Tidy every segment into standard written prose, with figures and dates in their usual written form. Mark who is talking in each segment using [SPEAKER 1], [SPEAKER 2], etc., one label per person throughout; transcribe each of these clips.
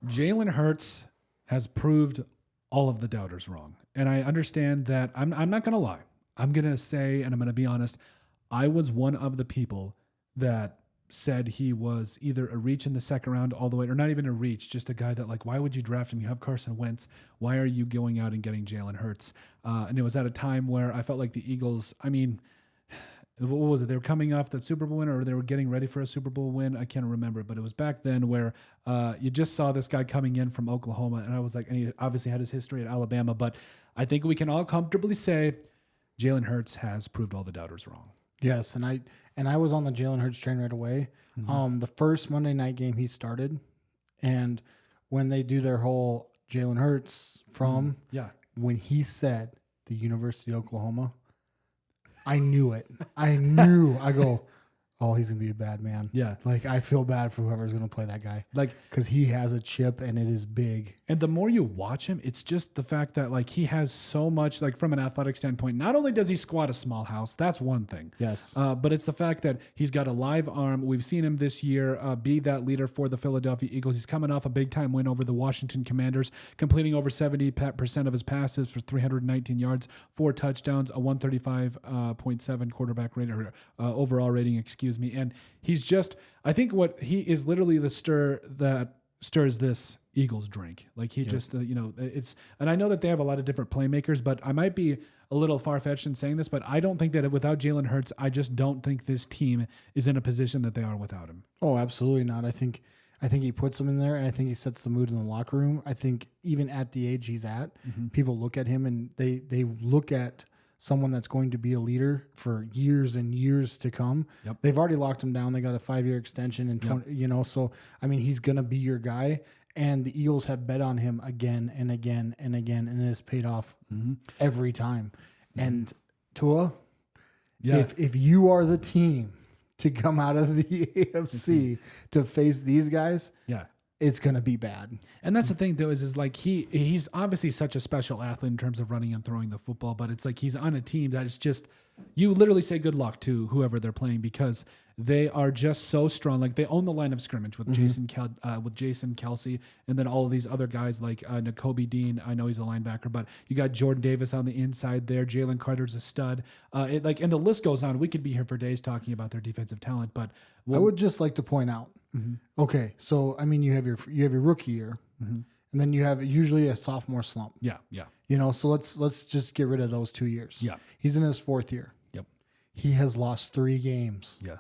[SPEAKER 1] Jalen Hurts has proved all of the doubters wrong. And I understand that I'm not going to lie. I'm going to say, and I'm going to be honest, I was one of the people that said he was either a reach in the second round all the way, or not even a reach, just a guy that, like, why would you draft him? You have Carson Wentz. Why are you going out and getting Jalen Hurts? And it was at a time where I felt like the Eagles, I mean, what was it? They were coming off the Super Bowl win, or they were getting ready for a Super Bowl win. I can't remember, but it was back then where you just saw this guy coming in from Oklahoma, and I was like, and he obviously had his history at Alabama, but I think we can all comfortably say Jalen Hurts has proved all the doubters wrong.
[SPEAKER 2] Yes, and I was on the Jalen Hurts train right away.
[SPEAKER 1] Mm-hmm.
[SPEAKER 2] The first Monday night game he started, and when they do their whole Jalen Hurts from, when he said the University of Oklahoma, I knew it. I go, oh, he's going to be a bad man.
[SPEAKER 1] Yeah.
[SPEAKER 2] Like, I feel bad for whoever's going to play that guy.
[SPEAKER 1] Like,
[SPEAKER 2] because he has a chip and it is big.
[SPEAKER 1] And the more you watch him, it's just the fact that, like, he has so much, like, from an athletic standpoint. Not only does he squat a small house, that's one thing.
[SPEAKER 2] Yes.
[SPEAKER 1] But it's the fact that he's got a live arm. We've seen him this year be that leader for the Philadelphia Eagles. He's coming off a big-time win over the Washington Commanders, completing over 70% of his passes for 319 yards, 4 touchdowns, a 135.7 quarterback rating, or overall rating, excuse me. And he's just, I think what he is literally the stir that stirs this Eagles drink. Like, he just, it's, and I know that they have a lot of different playmakers, but I might be a little far-fetched in saying this, but I don't think that without Jalen Hurts, I just don't think this team is in a position that they are without him.
[SPEAKER 2] Oh, absolutely not. I think he puts them in there, and I think he sets the mood in the locker room. I think even at the age he's at, people look at him and they look at someone that's going to be a leader for years and years to come.
[SPEAKER 1] Yep.
[SPEAKER 2] They've already locked him down. They got a 5-year extension and 20, so I mean, he's going to be your guy. And the Eagles have bet on him again and again and again, and it has paid off every time. And Tua, if you are the team to come out of the AFC to face these guys, it's going to be bad.
[SPEAKER 1] And that's the thing, though, is like he's obviously such a special athlete in terms of running and throwing the football, but it's like he's on a team that is just, you literally say good luck to whoever they're playing, because they are just so strong. Like, they own the line of scrimmage with Jason Kelsey, and then all of these other guys like Nakobe Dean. I know he's a linebacker, but you got Jordan Davis on the inside there. Jalen Carter's a stud. And the list goes on. We could be here for days talking about their defensive talent, but
[SPEAKER 2] I would just like to point out. Okay, so I mean, you have your rookie year, and then you have usually a sophomore slump.
[SPEAKER 1] Yeah.
[SPEAKER 2] So let's just get rid of those 2 years.
[SPEAKER 1] Yeah,
[SPEAKER 2] he's in his 4th year.
[SPEAKER 1] Yep.
[SPEAKER 2] He has lost 3 games.
[SPEAKER 1] Yeah,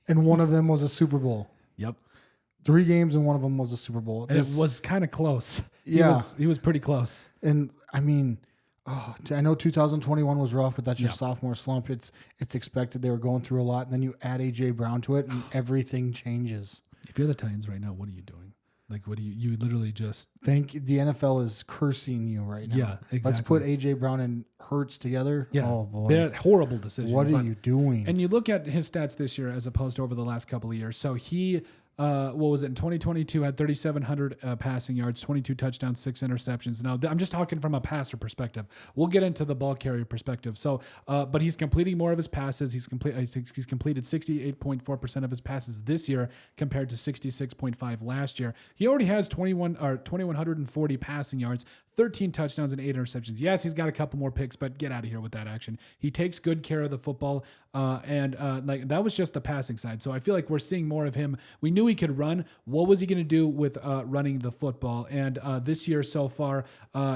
[SPEAKER 2] and one of them was a Super Bowl.
[SPEAKER 1] Yep.
[SPEAKER 2] 3 games and one of them was a Super Bowl.
[SPEAKER 1] And it was kind of close. He was pretty close.
[SPEAKER 2] And I mean, I know 2021 was rough, but that's your sophomore slump. It's expected. They were going through a lot, and then you add AJ Brown to it, and everything changes.
[SPEAKER 1] If you're the Titans right now, what are you doing? Like, what do you literally just
[SPEAKER 2] think the NFL is cursing you right now?
[SPEAKER 1] Yeah, exactly.
[SPEAKER 2] Let's put AJ Brown and Hurts together.
[SPEAKER 1] Yeah.
[SPEAKER 2] Oh boy,
[SPEAKER 1] they're horrible decision.
[SPEAKER 2] What are you doing?
[SPEAKER 1] And you look at his stats this year as opposed to over the last couple of years. So he, what was it, in 2022 had 3,700 passing yards, 22 touchdowns, 6 interceptions. Now, I'm just talking from a passer perspective. We'll get into the ball carrier perspective. So, but he's completing more of his passes. He's completed 68.4% of his passes this year compared to 66.5 last year. He already has 2,140 passing yards, 13 touchdowns and 8 interceptions. Yes, he's got a couple more picks, but get out of here with that action. He takes good care of the football, and like that was just the passing side. So I feel like we're seeing more of him. We knew he could run. What was he going to do with running the football? And this year so far,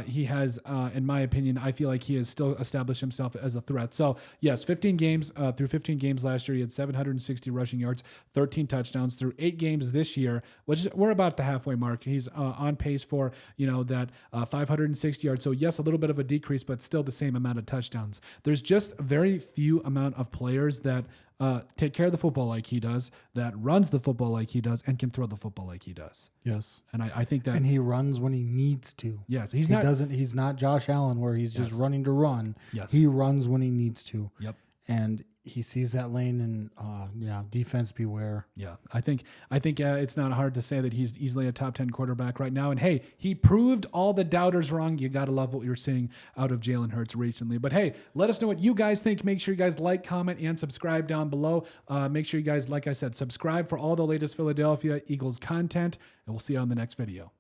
[SPEAKER 1] he has, in my opinion, I feel like he has still established himself as a threat. So yes, 15 games through 15 games last year, he had 760 rushing yards, 13 touchdowns through 8 games this year, which is, we're about the halfway mark. He's on pace for that 560 yards. So yes, a little bit of a decrease, but still the same amount of touchdowns. There's just very few amount of players that take care of the football like he does, that runs the football like he does, and can throw the football like he does.
[SPEAKER 2] Yes.
[SPEAKER 1] And I think that...
[SPEAKER 2] And he runs when he needs to.
[SPEAKER 1] Yes.
[SPEAKER 2] He's not Josh Allen where he's just running to run.
[SPEAKER 1] Yes.
[SPEAKER 2] He runs when he needs to.
[SPEAKER 1] Yep.
[SPEAKER 2] And he sees that lane, and defense beware.
[SPEAKER 1] Yeah, I think it's not hard to say that he's easily a top 10 quarterback right now. And hey, he proved all the doubters wrong. You got to love what you're seeing out of Jalen Hurts recently. But hey, let us know what you guys think. Make sure you guys like, comment, and subscribe down below. Make sure you guys, like I said, subscribe for all the latest Philadelphia Eagles content, and we'll see you on the next video.